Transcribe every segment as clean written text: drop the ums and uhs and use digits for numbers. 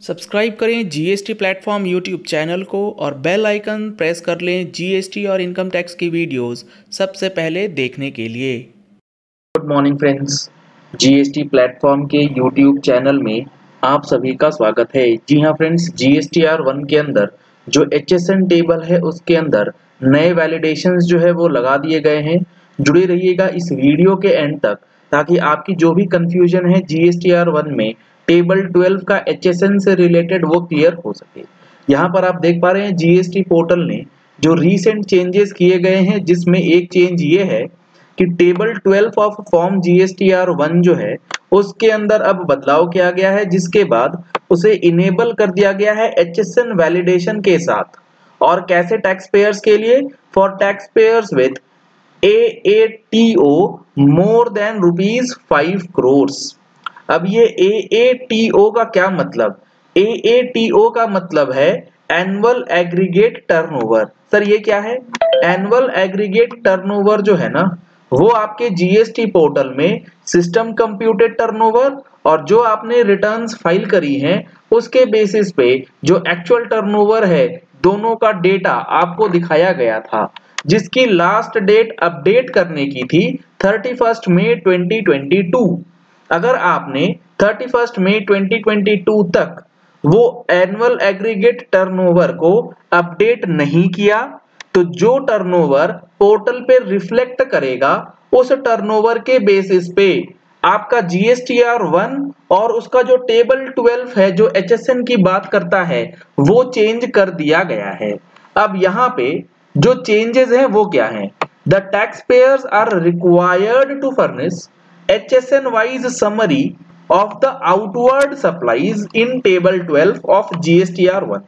Subscribe करें GST platform YouTube channel को और बेल आइकन प्रेस कर लें जीएसटी और इनकम टैक्स की वीडियोस सबसे पहले देखने के लिए। Good morning friends, GST platform के यूट्यूब चैनल में आप सभी का स्वागत है। जी हाँ फ्रेंड्स, जीएसटीआर 1 के अंदर जो एचएसएन टेबल है उसके अंदर नए वैलिडेशंस जो है वो लगा दिए गए हैं। जुड़े रहिएगा इस वीडियो के एंड तक ताकि आपकी जो भी कंफ्यूजन है जीएसटीआर 1 में टेबल 12 का एचएसएन से रिलेटेड वो क्लियर हो सके। यहाँ पर आप देख पा रहे हैं जीएसटी पोर्टल ने जो रीसेंट चेंजेस किए गए हैं, जिसमें एक चेंज ये है कि टेबल 12 ऑफ फॉर्म जीएसटीआर 1 जो है उसके अंदर अब बदलाव किया गया है, जिसके बाद उसे इनेबल कर दिया गया है एचएसएन वैलिडेशन के साथ। और कैसे टैक्स पेयर्स के लिए? For tax payers with AATO more than ₹5 crore. अब ये AATO का क्या मतलब? AATO का मतलब है एनुअल एग्रीगेट टर्नओवर। सर ये क्या है? एनुअल एग्रीगेट टर्नओवर जो है ना, वो आपके जीएसटी पोर्टल में सिस्टम कंप्यूटेड टर्नओवर और जो आपने रिटर्न्स फाइल करी हैं उसके बेसिस पे जो एक्चुअल टर्नओवर है, दोनों का डेटा आपको दिखाया गया था, जिसकी लास्ट डेट अपडेट करने की थी 31 मई 2022। अगर आपने 31 मई 2022 तक वो एनुअल एग्रीगेट टर्नओवर को अपडेट नहीं किया तो जो टर्नओवर पोर्टल पे रिफ्लेक्ट करेगा उस टर्नओवर के बेसिस पे आपका जीएसटीआर 1 और उसका जो टेबल 12 है जो एचएसएन की बात करता है वो चेंज कर दिया गया है। अब यहाँ पे जो चेंजेस हैं वो क्या हैं? The tax payers are required to furnish HSN wise summary of the outward supplies in table 12 of GSTR 1।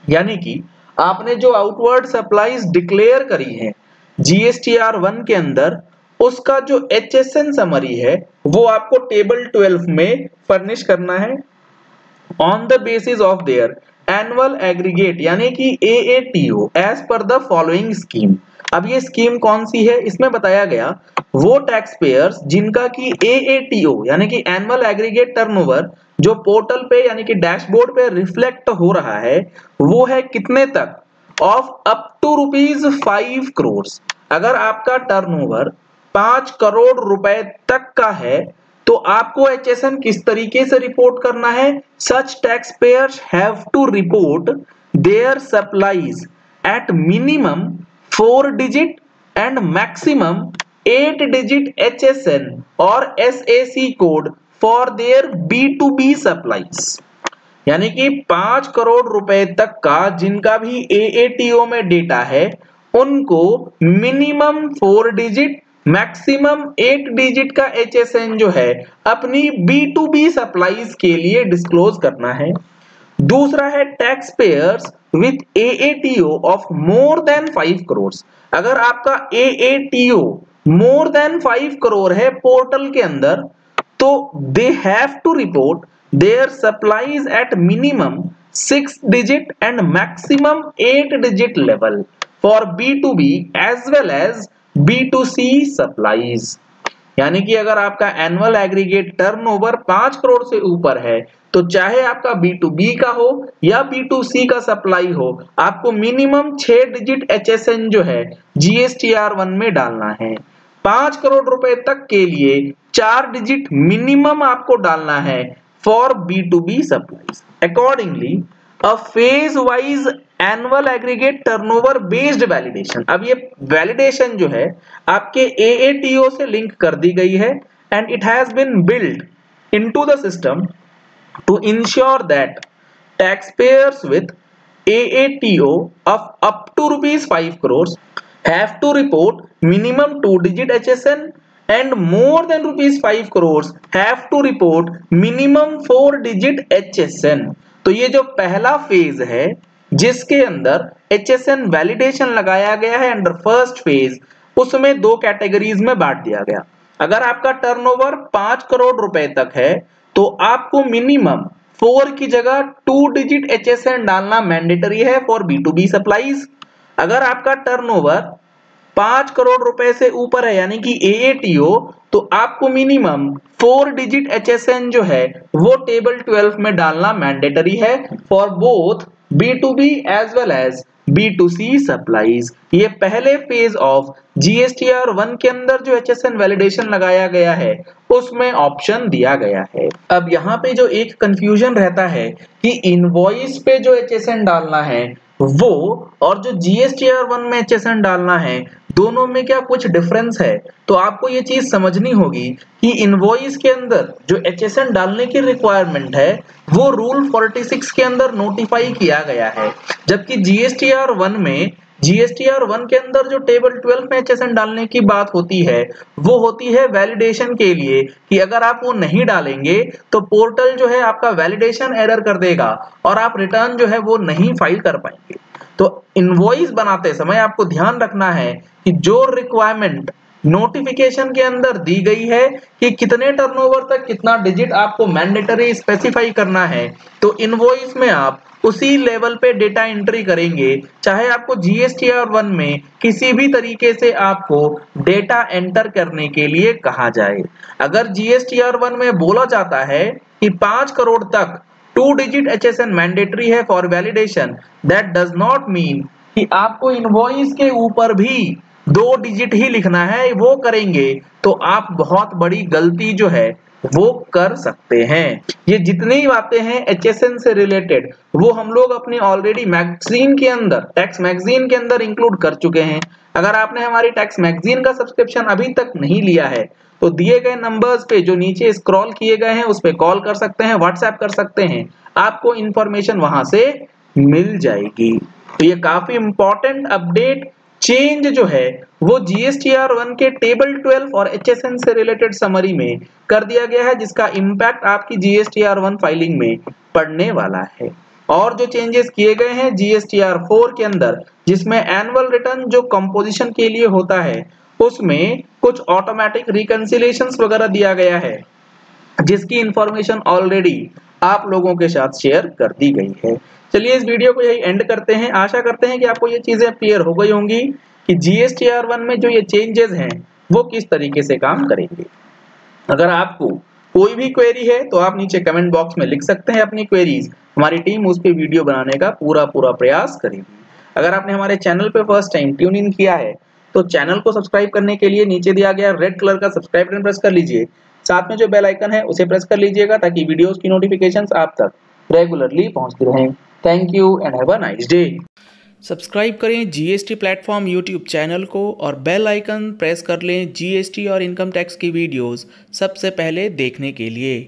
यानी कि आपने जो आउटवर्ड सप्लाईज डिक्लेयर करी है GSTR 1 के अंदर, उसका जो HSN समरी है वो आपको टेबल 12 में फर्निश करना है on the basis of their annual aggregate यानी कि AATO as per the following scheme. अब ये स्कीम कौन सी है? इसमें बताया गया वो टैक्स पेयर्स जिनका की AATO यानी कि एनुअल एग्रीगेट टर्नओवर जो पोर्टल पे यानी कि डैशबोर्ड पे रिफ्लेक्ट हो रहा है वो है कितने तक? Of up to ₹5 crore. अगर आपका टर्नओवर 5 करोड़ रुपए तक का है तो आपको एचएसएन किस तरीके से रिपोर्ट करना है? Such tax payers have to report their supplies at minimum 4 digit and maximum 8 digit HSN और SAC code for their B2B supplies. यानी कि 5 करोड़ रुपए तक का जिनका भी AATO में डेटा है उनको मिनिमम 4 डिजिट मैक्सिमम 8 डिजिट का HSN जो है अपनी B2B सप्लाईज के लिए डिस्क्लोज करना है। दूसरा है tax payers with AATO of more than 5 crore. अगर आपका AATO मोर देन 5 करोड़ है पोर्टल के अंदर तो they have to report their supplies at minimum 6 digit and maximum 8 digit level for B2B as well as B2C supplies। यानी कि अगर आपका एनुअल एग्रीगेट टर्नओवर 5 करोड़ से ऊपर है तो चाहे आपका B2B का हो या B2C का सप्लाई हो, आपको मिनिमम 6 डिजिट HSN जो है GSTR 1 में डालना है। 5 करोड़ रुपए तक के लिए 4 डिजिट मिनिमम आपको डालना है for B2B supplies। Accordingly, a phase-wise annual aggregate turnover based validation। अब ये validation जो है आपके AATO से लिंक कर दी गई है and it has been built into the system to ensure that taxpayers with AATO of up to ₹5 crores have to report minimum 2-digit HSN and more than ₹5 crores have to report minimum 4-digit HSN। तो ये जो पहला phase है जिसके अंदर HSN validation लगाया गया है अंडर फर्स्ट फेज, उसमें 2 कैटेगरीज में बांट दिया गया। अगर आपका टर्नओवर 5 करोड़ रुपए तक है तो आपको मिनिमम 4 की जगह 2 डिजिट HSN डालना मैंडेटरी है फॉर B2B सप्लाईज। अगर आपका टर्नओवर 5 करोड़ रुपए से ऊपर है यानी कि AATO, तो आपको मिनिमम 4 डिजिट HSN जो है वो टेबल 12 में डालना मैंडेटरी है for both B2B as well as B2C supplies. ये पहले फेज ऑफ GSTR 1 के अंदर जो HSN वैलिडेशन लगाया गया है उसमें ऑप्शन दिया गया है। अब यहाँ पे जो एक कंफ्यूजन रहता है कि इनवॉइस पे जो HSN डालना है वो और जो GSTR 1 में HSN डालना है दोनों में क्या कुछ डिफरेंस है, तो आपको ये चीज समझनी होगी कि इनवॉइस के अंदर जो HSN डालने की रिक्वायरमेंट है वो रूल 46 के अंदर नोटिफाई किया गया है, जबकि GSTR 1 के अंदर जो टेबल 12 में HSN डालने की बात होती है वो होती है वैलिडेशन के लिए कि अगर आप वो नहीं डालेंगे तो पोर्टल जो है आपका वैलिडेशन एरर कर देगा और आप रिटर्न जो है वो नहीं फाइल कर पाएंगे। तो इनवॉइस बनाते समय आपको ध्यान रखना है कि जो रिक्वायरमेंट नोटिफिकेशन के अंदर दी गई है कि कितने टर्नओवर तक कितना डिजिट आपको मैंडेटरी स्पेसिफाई करना है, तो इनवॉइस में आप उसी लेवल पे डेटा एंट्री करेंगे, चाहे आपको GSTR 1 में किसी भी तरीके से आपको डेटा एंटर करने के लिए कहा जाए। अगर GSTR 1 में बोला जाता है कि 5 करोड़ तक 2 डिजिट HSN मैंडेटरी है for validation, that does not mean कि आपको इनवॉइस के ऊपर भी 2 डिजिट ही लिखना है। वो करेंगे तो आप बहुत बड़ी गलती जो है वो कर सकते हैं। ये जितनी बातें हैं HSN से रिलेटेड वो हम लोग अपनी ऑलरेडी मैगजीन के अंदर, टैक्स मैगजीन के अंदर इंक्लूड कर चुके हैं। अगर आपने हमारी टैक्स मैगजीन का सब्सक्रिप्शन अभी तक नहीं लिया है तो दिए गए नंबर्स पे जो नीचे स्क्रॉल किए गए हैं उस पे कॉल कर सकते हैं, व्हाट्सएप कर सकते हैं, आपको इंफॉर्मेशन वहां से मिल जाएगी। तो ये काफी इंपॉर्टेंट अपडेट चेंज जो है वो GSTR 1 के टेबल 12 और HSN से रिलेटेड समरी में कर दिया गया है, जिसका इम्पैक्ट आपकी GSTR 1 फाइलिंग में पड़ने वाला है। और जो चेंजेस किए गए हैं GSTR 4 के अंदर, जिसमें एनुअल रिटर्न जो कंपोजिशन के लिए होता है उसमें कुछ ऑटोमेटिक रिकंसिलेशंस वगैरह दिया गया है, जिसकी इंफॉर्मेशन ऑलरेडी आप लोगों के साथ शेयर कर दी गई है। चलिए इस वीडियो को यही एंड करते हैं। आशा करते हैं कि आपको ये चीजें क्लियर हो गई होंगी कि GSTR 1 में जो ये चेंजेस हैं वो किस तरीके से काम करेंगे। अगर आपको कोई भी क्वेरी है तो आप नीचे कमेंट बॉक्स में लिख सकते हैं अपनी क्वेरीज, हमारी टीम उस पर वीडियो बनाने का पूरा प्रयास करेगी। अगर आपने हमारे चैनल पे फर्स्ट टाइम ट्यून इन किया है तो चैनल को सब्सक्राइब करने के लिए नीचे दिया गया रेड कलर का सब्सक्राइब बटन प्रेस कर लीजिए, साथ में जो बेल आइकन है उसे प्रेस कर लीजिएगा ताकि वीडियोस की नोटिफिकेशंस आप तक रेगुलरली पहुंचती रहें। Thank you and have a nice day. Subscribe करें GST प्लेटफॉर्म यूट्यूब चैनल को और बेल आइकन प्रेस कर लें GST और इनकम टैक्स की वीडियोस सबसे पहले देखने के लिए।